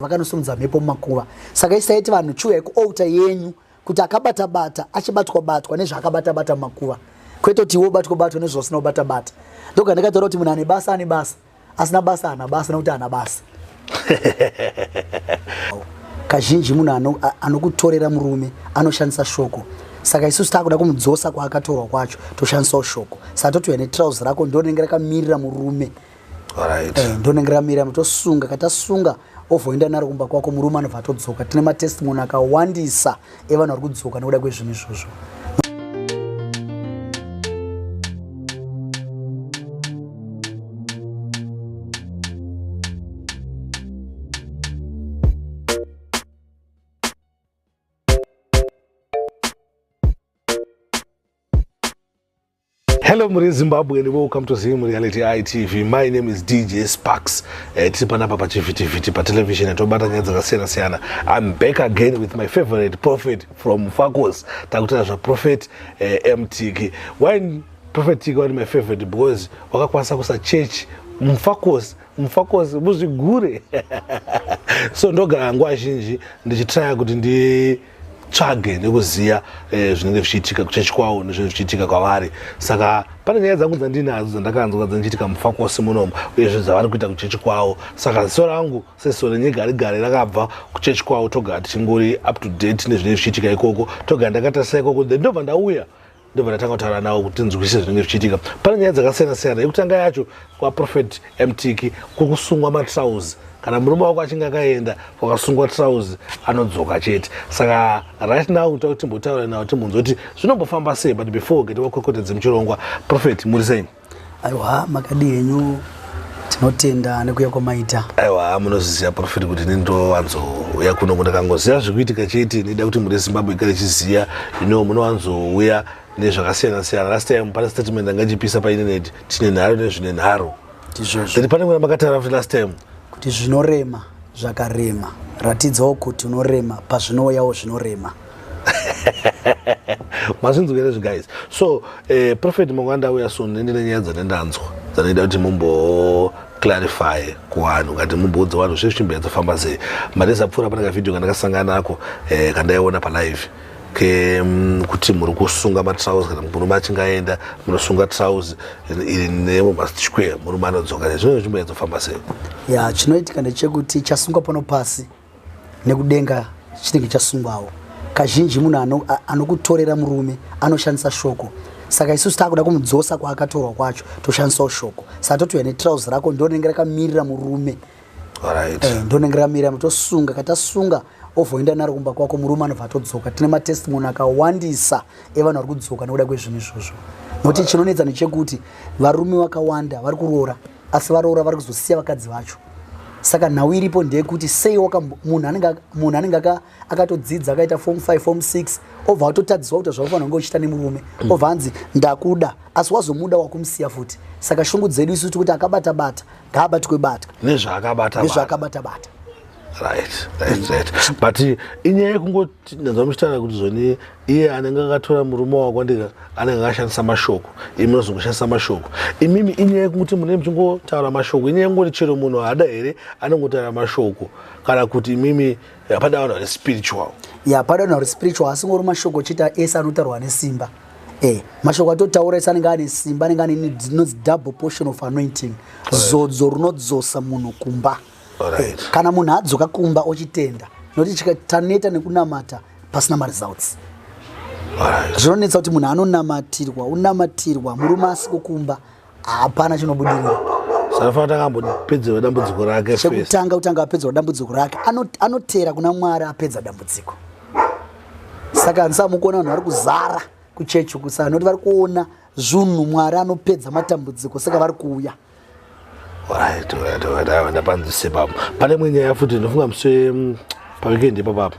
vakanosumudza mhepo mumakuva. Saka isaiti vanhu chiuya kuouta yenyu kuti akabata-bata achibatwa-batwa nezvaakabata-bata mumakuva, kwete kuti iwe ubatwa-batwa nezvausina kubata-bata. Ndoga ndakataura kuti munhu ane basa ane basa, asina basa ana basa nokuti ana basa. Kazhinji munhu anokutorera murume anoshandisa shoko. Saka isusu takuda kumudzosa kwaakatorwa kwacho toshandisawo shoko. Saka totouya netrauzi rako ndonenge rakamirira murume. Ndonenge ramirira tosunga, katasunga ovhoenda naro kumba kwako murume anobva atodzoka. Tine matestimoni akawandisa evanhu vari kudzoka nekuda kwezvinhu izvozvo. Hello Muri Zimbabwe and welcome to Zim Reality ITV. My name is DJ Sparks. Tipanapa pa TV pa television and tobata nyadza kasiyana siyana. I'm back again with my favorite prophet from Mfakos. Takutana zva Prophet MTK. Why Prophet TK was my favorite? Because wakakwanisa kusa church Mfakos muzvigure. So ndogara nguva zhinji ndichitry kuti ndi tsvage nekuziya zvinenge zvichiitika kuchechi kwavo nezvinenge zvichiitika kwavari. Saka pane nyaya dzangu dzandinadzo dzandakanzwa dzinochitika muFakosi munomu uyezve zvavari kuita kuchechi kwavo. Saka ziso rangu seziso renyegare rakabva kuchechi kwavo togara tichingori up to date nezvinenge zvichiitika ikoko. Togara ndakatarisa ikoko ndobva ndauya ndobva ndatanga kutaura navo kuti tinzwisise zvinenge zvichiitika. Pane nyaya dzakasiyana siyana. Yekutanga yacho kwaProphet MTK kukusungwa matrauzi. Kana murume wako achinge akaenda wakasungwa trauzi anodzoka chete. Saka right now timbotaura nawo timbonzwa kuti zvinombofamba sei, but before get wakokotedze muchirongwa. Prophet muri sei? Aiwa makadi henyu tinotenda nekuya kwamaita. Aiwa munozviziva Prophet kuti ndindowanzouya kuno ndakangoziva zvikuitika chete. Ndida kuti muri Zimbabwe igare ichiziva munowanzouya nezvakasiyana siyana. Last time pane statement ndanga ndichipisa painternet tine nharo nezvine nharo. Ndiri pane mwana makataura kuti last time kuti zvinorema zvakarema, ratidzawo kuti unorema pazvinouyawo zvinorema. Mazvinzwa guys. So Prophet mangwanda uya so nendine nyaya dzandanzwa dzanoita kuti mumbo clarify kuvanhu ngati mumboudza vanhu zvese zvichimbedza famba sei. Mareza pfuura pane kavidhio kandakasangana nako kandaiona palive kuti muri kusunga matrauzi kana murume achingaenda munosunga trauzi iri nemumasquare murume anodzoka nezvimwe zvimbedza famba sei. Ya chinoitika ndechekuti chasungwa pano pasi nekudenga chinenge chasungwawo. Kazhinji munhu anokutorera murume anoshandisa shoko. Saka isusu takuda kumudzosa kwaakatorwa kwacho toshandisawo shoko. Saka totouya netrauzi rako ndonenge rakamirira murume. Ndonenge ramirira tosunga, katasunga ovhoenda naro kumba kwako murume anobva atodzoka. Tine matestimoni akawandisa evanhu vari kudzoka nekuda kwezvinhu izvozvo. Nokuti chinonetsa ndechekuti varume vakawanda vari kuroora, asi varoora vari kuzosiya vakadzi vacho. Saka nhau iripo ndeyekuti sei munhu anenge akatodzidza akaita form 5 form 6 obva atotadziswa kuti zvakufanira kunge uchiita nemurume, obva anzi ndakuda, asi wazomuda wakumusiya futi. Saka shungu dzedu isusu kuti akabata-bata ngaabatwe-batwe nezvaakabata-bata. Right. But inyaya yekungoti ndazwa muchitaura kuti zvoni iye anenge akatora murume wako ndika anenge akashandisa mashoko, imi munozongoshandisa mashoko. Imimi inyaya yekungoti munenge muchingotaura mashoko, inyaya yekungoti chero munhu haada here anongotaura mashoko, kana kuti imimi pada vanhu vari spiritual. Ya pada vanhu vari spiritual asingori mashoko chita ese anotaurwa nesimba. Mashoko atotaura ese anenge ane simba, anenge ane double portion of anointing. Zodzo runodzosa munhu kumba. Kana munhu adzoka kumba ochitenda nokuti taneta nekunamata pasina results. Zvinonetsa kuti munhu unamatirwa murume asikukumba hapana chinobudirira. Saka takambopedzera dambudziko rake chekutanga apedzera dambudziko rake anotera kuna Mwari apedza dambudziko. Saka handisamukuona vanhu vari kuzara kuchechi kusana nokuti vari kuona zvinhu Mwari anopedza matambudziko, saka vari kuuya. Ndapanzise papo. Pane imwe nyaya futi ndofunga muswe pawikendi ipapo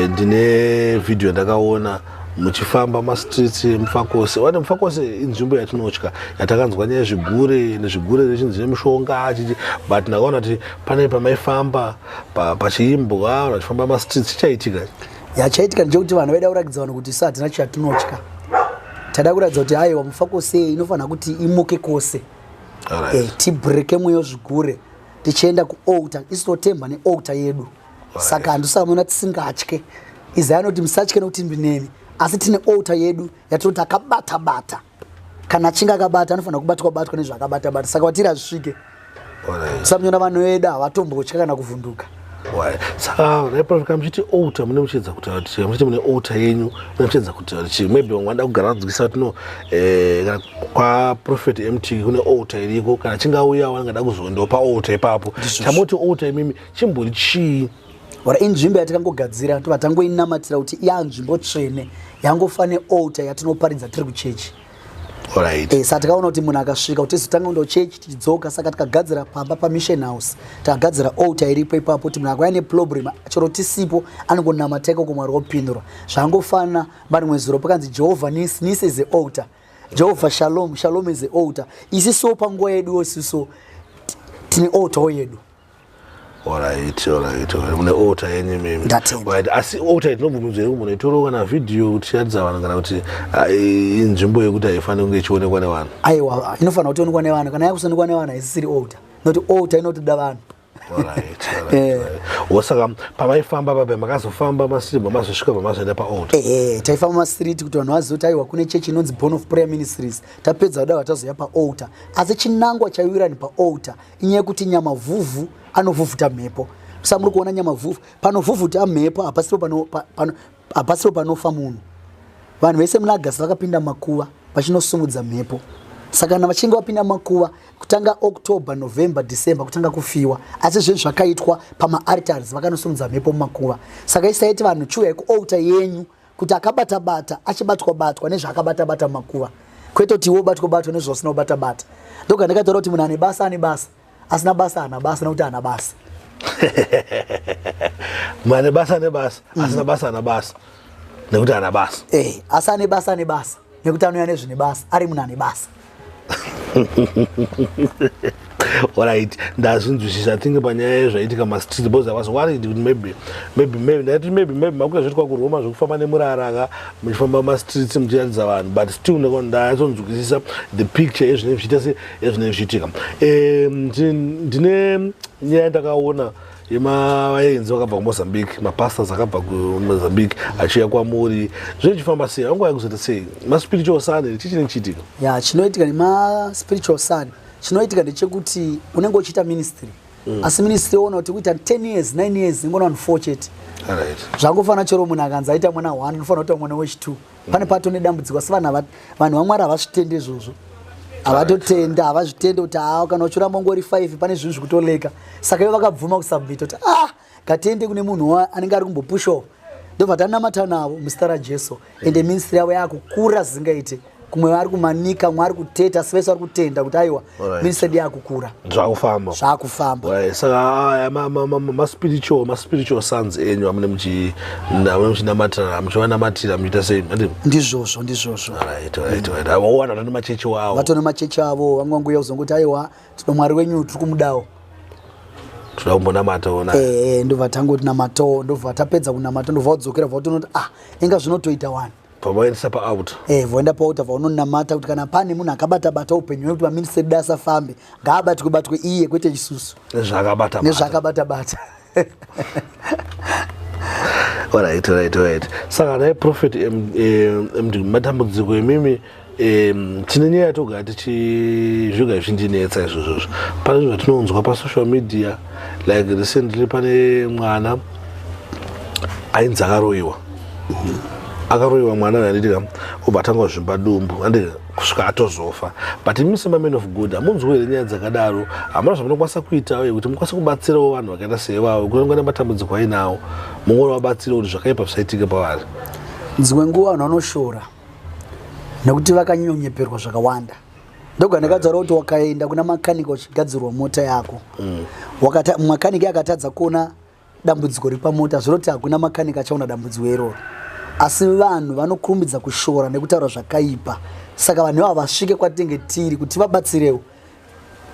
ndine video ndakaona muchifamba mastreets eMuFakosi. Wati muFakosi inzvimbo yatinotya yatakanzwa nyaya zvigure nezvigure zvichinzi zvine mushonga but ndakaona kuti pane pamaifamba pachiimbwa vachifamba mastreets chaitika. Chaitika ndechekuti vanhu vaida kurakidza vanhu kuti hatina chatinotya. Tada kuratidza kuti haiwa muFakosi inofanira kuti imuke kose. Tibreke mweyo zvigure tichienda kualtar isitotemba nealtar yedu. Saka andusamuna tisingatye. Izaya anoti musatye nokuti ndinemi. Asi tine altar yedu yatinoti akabata-bata. Kana chinga akabata anofanira kubatwa nezvakabata-bata. Saka watiri azvisvike. Samunyora vanhu vedu havatombotya kana kuvhunduka. Saka naipafika muchiti altar mune muchedza kuti muchiti mune altar yenyu mune muchedza kuti maybe wangada kugara kudzikisa kuti no kwa Prophet MT kune altar iriko kana chingauya wangada kuzoendawo pa altar ipapo. Chamoti altar imimi chimbori chii? Inzvimbo yatakangogadzira tangoinamatira kuti nzvimbo tsvene yangofanira altar yatinoparidza tiri kuchechi. Saka takaona kuti munhu akasvika kuti tizotanga kuenda kuchechi tichidzoka, saka tikagadzira pamba pamission house takagadzira altar iripo ipapo kuti munhu akauya neproblem chero tisipo anongonamateka kumwari wopindura. Zvangofanana vari mwezuro pakanzi Jehovah Nisi is the altar, Jehovah Shalom is the altar. Isiso panguva yedu isiso tine altar yedu. Alright. Mune altar yenye mimi. Asi altar itinobvumidzwa here kumuna itoro kana video kuti tiratidza vanhu kana kuti inzvimbo yekuti haifaniri kunge ichionekwa nevanhu. Aiwa, inofanira kuti ionekwa nevanhu. Kana yakusonekwa nevanhu haisisiri altar. Nokuti altar inotoda vanhu. Saka pamaifamba pape makazofamba masitiri mamazosvika pamazoenda paaltar. Taifamba masitiri kuti vanhu vazive kuti aiwa kune chechi inonzi Born of Prayer Ministries. Tapedza kudai tazoya paaltar. Asi chinangwa chaiwira ni paaltar inyaya yekuti nyamavhuvhu anovhuvhuta mhepo. Samuri kuona nyamavhuvhu panovhuvhuta mhepo hapasiro panofa munhu. Vanhu vese muna Agasti vakapinda makuva vachinosumudza mhepo. Saka kana vachinge vapinda makuva kutanga October, November, December kutanga kufiwa. Asi zvinhu zvakaitwa pama-altars vakanosumudza mhepo mumakuva. Saka isaiti vanhu chiuyai kualtar yenyu kuti akabata-bata achibatwa-batwa nezvaakabata-bata mumakuva. Kwete kuti iwe ubatwa-batwa nezvausina kubata-bata. Ndoga ndakataura kuti munhu ane basa asina basa ana basa nokuti ana basa. Mane basa ne basa asina basa ana basa nekuti ana basa. Asi ane basa nekuti anouya nezvine basa ari munhu ane basa. Alright, ndazvinzwisisa tinge panyaya yezvaitika mastreet because I was worried kuti maybe makuita zvitwa kuroma zvokufamba nemurara muchifamba mastreets muchiratidza vanhu, but still ndayatsonzwisisa the picture yezvinenge zvichiitika. Ndine nyaya yandakaona yemaenzi vakabva kuMozambique, mapastors akabva kuMozambique achiuya kwamuri. Zvichifamba sei? Nguva yekuzoita sei? Ma-spiritual son chichine chiitika? Chinoitika nema-spiritual son chinoitika ndechekuti unenge uchiita ministry. Asi ministry ona kuti kuita 10 years 9 years ingona vanhu 4 chete. Zvangofanira chero munhu akanzi aita mwana 1 unofanira kuita mwana wechi2. Pane pato nedambudziko asi vanhu vaMwari havazvitende izvozvo. Havatotenda, havazvitende kuti kana uchiramba ngori 5 pane zvinhu zvekutoleka. Saka ivo vakabvuma kusubmit kuti ngatiende kune munhu anenge ari kumbopushawo. Ndobva tanamata navo muzita raJesu ende ministry yavo yakukura zvisingaite. Kumwe vari kumanika, mwari kuteta, asi vese vari kutenda kuti aiwa ministry yakukura. Zvakufamba. Saka ma-spiritual sons enyu amune muchinamatira muchivanamatira muchiita sei? Ndizvozvo. Vawana vatone machechi wavo. Vatone machechi avo, vamwe vanguya kuzongoti aiwa tino mwari wenyu tiri kumudawo. Toda kumbonamata ona. Ndobva tangoti namatawo, ndobva tapedza kunamata ndobva wadzokera vatonoti inga zvinotoita wani. Pamaendesa paauta. Voenda paauta vaunonamata kuti kana pane munhu akabata-bata upenyu hwekuti maministry edu asafambe ngaabatwe iye kwete isusu. Nezvaakabata-bata. Alright. Saka naye Prophet MD matambudziko emimi tine nyaya yatogara tichizviga zvindinetsa izvozvo. Pane zvinhu zvatinonzwa pasocial media like recently pane mwana ainzi akaroiwa mwana anditika obva atanga kuzvimba dumbu ande kusvika atozofa. But imi sema-men of God hamunzwi here nyaya dzakadaro, hamuna zvamunokwanisa kuita uye kuti mukwanise kubatsirawo vanhu vakaita sevavo kunyange nematambudziko ainawo mungovabatsira kuti zvakaipa zvisaitika pavari. Dzimwe nguva vanhu vanoshora nekuti vakanyonyeperwa zvakawanda. Ndoga ndakataura kuti wakaenda kuna makanika uchigadzirwa mota yako, makanika akatadza kuona dambudziko riri pamota, zvinoti hakuna makanika achaona dambudziko iroro. Asi vanhu vanokurumbidza kushora nekutaura zvakaipa. Saka vanhu ava vasvike kwatinenge tiri kuti vabatsirewo.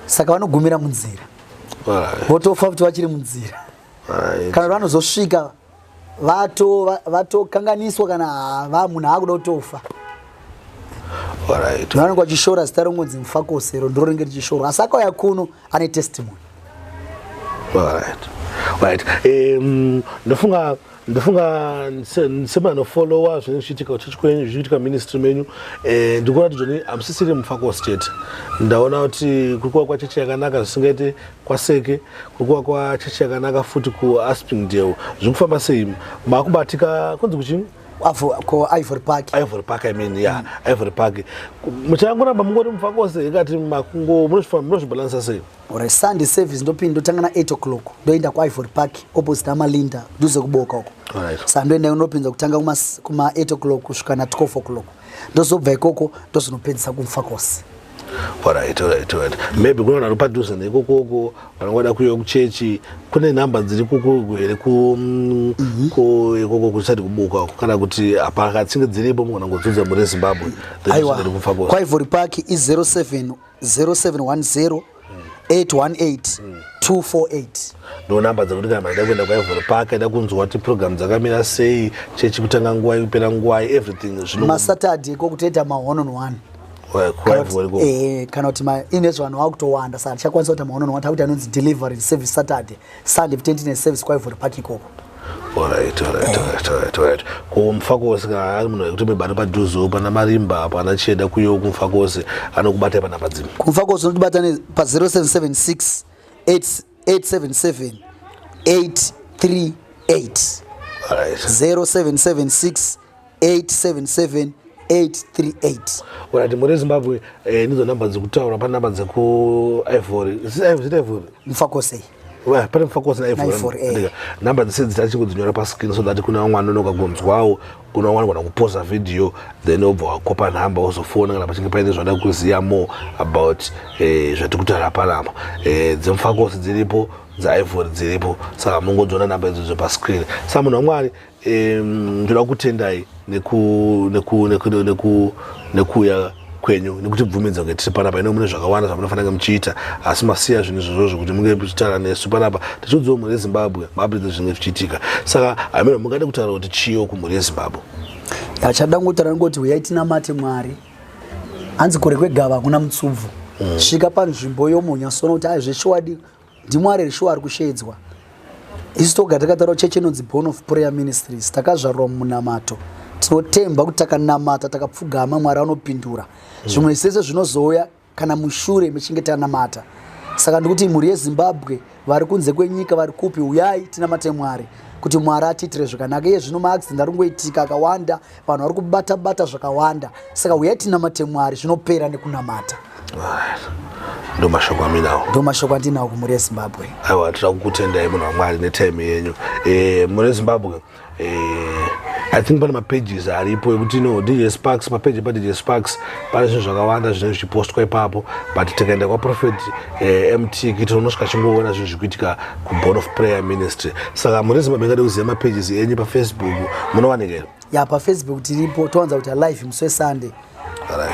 Saka vanogumira munzira. Votofa kuti vachiri munzira. Kana vanozosvika vatokanganiswa kana munhu aakuda kutofa. Vanenge vachishora zita rongonzi Mufakosero ndiro rinenge richishorwa. Asi akauya kuno ane testimony. Right. Ndafunga sema no follower zvinochitika kuchechi kwenyu zvichitika ministry menyu ndikuona kuti zvoni amusisiri mufako state ndaona kuti kurikuwa kwa chechi yakanaka zvisingaite kwaseke kurikuwa kwa chechi yakanaka futi kuAspringdale zvikufamba sei makubatika kunzi kuchini ko Ivory Park I mean Ivory Park muchangoramba mungori mufakose ikati makungo munozvibalansa sei ore Sunday service ndotanga na 8 o'clock ndoenda kwa Ivory Park opposite amalinda duze kuboka uko sandoenda unopinza kutanga kuma 8 o'clock kusvika na 12 o'clock ndozobva ikoko ndozvinopedzisa kumufakose. Alright. Maybe kuna rupaduze nekoko vanongoda kuyo kuchechi kune namba dziri kuku here ikoko kusati kubuka kana kuti apakatsinge dziripo mwana ngodzudza muri Zimbabwe kwa Ivory Park is 0710 818 248 ndo namba dzakuti kana maida kuenda kwa Ivory Park ida kunzwa kuti program dzakamira sei chechi kutanga nguva kupera nguva everything zvino maSaturday kokutoita ma 1-on-1 kana kuti inezvo vanhu vakutowanda saka tichakwanisa kuita ma1-on-1 takuti anonzi delivery service Saturday Sunday tendine service kwa Ivory Park ikoko. Alright. Kumufakose kana ari munhu wekuti mebari padhuze pana marimba pana cheda kuyo kumufakose anokubata pana padzima kumufakose unotibata pa 0776 877 838 0776 877 838. Alright, muri Zimbabwe ndizo namba dzekutaura pana namba dzeku Ivory mufakose pane mufakose na Ivory namba dzese dzitachingodzinyora pa screen so that kuna mwana unokagonzwawo unowana kana kuposta video then obva wakopa namba uzofona kana pachinge paine zvada kuziya more about zvatikutaura panapa dzemufakose dziripo dzaIvory dziripo saka mungodzona namba idzodzo pa screen saka munhu waMwari ndoda kutendai nekuya kwenyu nekuti bvumidza kuti tiri panapa ino mune zvakawanda zvamunofanira muchiita asi masiya zvinhu izvozvo kuti munge muchitaura nesu panapa tichiudzawo mhuri yeZimbabwe mabridzi zvinenge zvichiitika saka ameno mungade kutaura kuti chiyo kumhuri yeZimbabwe chada ngotaura ngoti uyai tinamate Mwari hanzi kure kwegava hakuna mutsubvu svika panzvimbo yomunyasona kuti aizveshuwadi ndiMwari rishuwa ari kushedzwa isu toga takataura chechi inonzi Born of Prayer Ministries takazvarwa munamato tinotemba kuti takanamata takapfugama Mwari anopindura zvimwe zvese zvinozouya kana mushure mechinge tanamata saka ndikuti mhuri yeZimbabwe vari kunze kwenyika vari kupi uyai tinamate Mwari kuti Mwari atiitire zvakanaka iye zvino maaccident ari kungoitika akawanda vanhu vari kubata zvakawanda saka uyai tinamate Mwari zvinopera nekunamata. ndo mashoko andinawo kumhuri yeZimbabwe. Aiwa tira kukutendai munhu waMwari netime yenyu mhuri yeZimbabwe I think pane mapages aripo ekuti DJ Sparks mapage pa DJ Sparks pane zvinhu zvakawanda zvinenge zvichipostwa ipapo but tikaenda kwa Prophet MT tinonosvika chingoona zvinhu zvikuitika kuBorn of Prayer Ministry saka mhuri yeZimbabwe ngade kuziva mapages enyu paFacebook munowanikira paFacebook tiripo towanza kuti live musi weSunday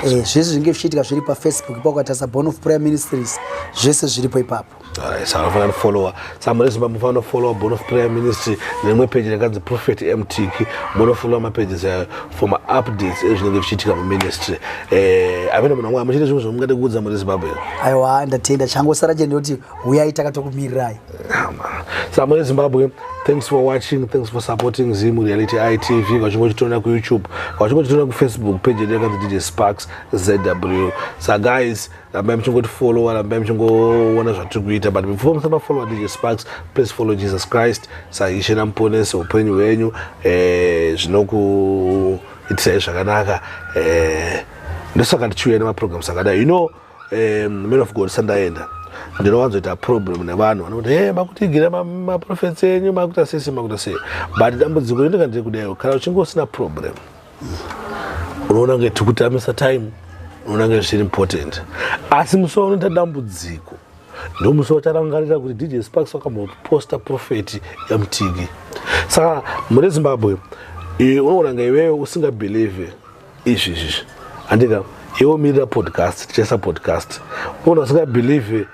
zvese zvinge zvichiitika zviri paFacebook pakatasa Born of Prayer Ministries zvese zviripo ipapo. Saka unofanira kufollowa saka muri Zimbabwe munofanira kufollowa Born of Prayer Ministry nemwe page yakanzi Prophet MTK munofollowa mapages ayo for ma-updates ezvinenge zvichiitika muministry amene munhu wamwe muchite zvinhu zvomungade kuudza muri Zimbabwe. Aiwa ndatenda changosara chende kuti uyai takatokumirirai. Saka muri Zimbabwe thanks for watching, thanks for supporting Zimu Reality ITV kwachingochitiona ku YouTube kwachingochitiona ku Facebook page yedu yakanzi DJ Sparks ZW. So guys rambai muchingoti follow rambai muchingoona zvatiri kuita but before musamba follow DJ Sparks please follow Jesus Christ saishe namuponese upenyu hwenyu zvinokuitirai zvakanaka ndosaka ndichiuya nemaprograms akadai Man of God sandaenda ndinowanzoita problem nevanhu vanoti makutigira maprofets enyu makuita sese makuita sei but dambudziko rindikandiri kudayo kana uchingosina problem unoona kunge tikutamisa time unoona kunge zviri important asi musowo unoita dambudziko ndo musowo tarangarira kuti DJ Sparks wakamboposta Prophet MTG saka muri Zimbabwe unoona kunge iwewe usingabelieve izvi andika iwo mirira podcast tichaisa podcast unoona usingabelieve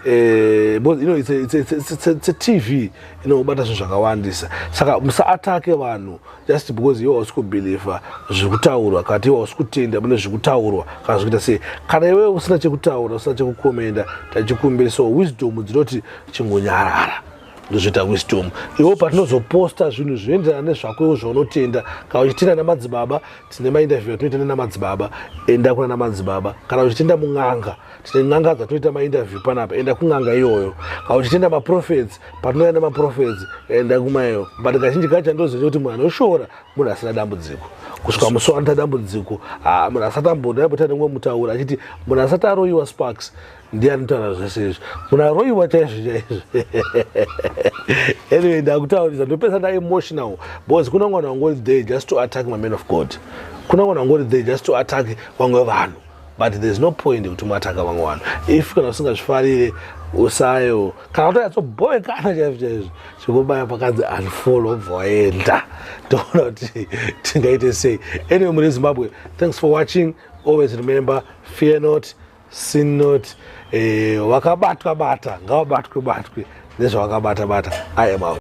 it's a TV inobata zvinhu zvakawandisa saka musaatake vanhu just because iwe hausi kubhilivha zvikutaurwa kati iwe hausi kutenda mune zvikutaurwa kana zvikuita sei kana iwe usina chekutaura usina chekukomenda tachikumbirisawo wisdom dzinoti chingonyarara ndozvita wisdom. Iwo patinozoposta zvinhu zvinoenderana nezvako zvaunotenda, kana uchitenda namadzibaba tine mainterview atinoita namadzibaba, enda kuna namadzibaba. Kana uchitenda mun'anga tine n'anga dzatinoita mainterview panapa, enda kun'anga iyoyo. Kana uchitenda maprophets patinoenda namaprophets, enda kumaiyo. But kazhinji kacho ndoziva kuti munhu anoshora munhu asina dambudziko. Kusvika musi anoita dambudziko, munhu asati ambonambota nemwe mutaura achiti munhu asati aroyiwa Sparks ndiye anotaura zvese izvi. Munhu aroyiwa chaizvo chaizvo. Anyway, ndakutaurisa ndopesa nda emotional because kuna mwana wangori there just to attack my man of God. Kuna mwana wangori there just to attack vamwe vanhu. But there's no point kuti muataka vamwe vanhu. If kana usingazvifarire usayo kana utanyatsobhowekana chaizvo chaizvo chekubaya pakanzi unfollow bvoenda toona kuti tingaite sei. Anyway, muri Zimbabwe, thanks for watching. Always remember, fear not, sin not. Wakabatwa bata, ngavabatwe batwe nezvawakabata bata. I am out.